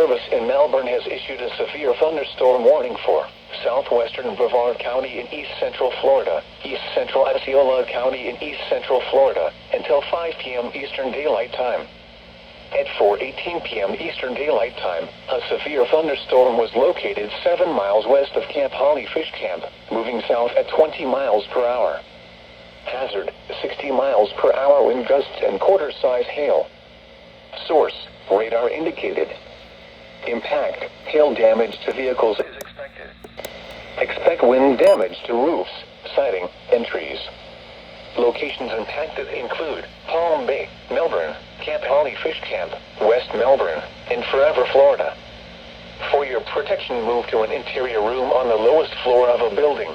Service in Melbourne has issued a severe thunderstorm warning for southwestern Brevard County in east central Florida, east central Osceola County in east central Florida, until 5 p.m. Eastern Daylight Time. At 4:18 p.m. Eastern Daylight Time, a severe thunderstorm was located 7 miles west of Camp Holly Fish Camp, moving south at 20 miles per hour. Hazard, 60 miles per hour wind gusts and quarter-size hail. Source, radar indicated. Impact, hail damage to vehicles is expected. Expect wind damage to roofs, siding, and trees. Locations impacted include Palm Bay, Melbourne, Camp Holly Fish Camp, West Melbourne, and Forever, Florida. For your protection, move to an interior room on the lowest floor of a building.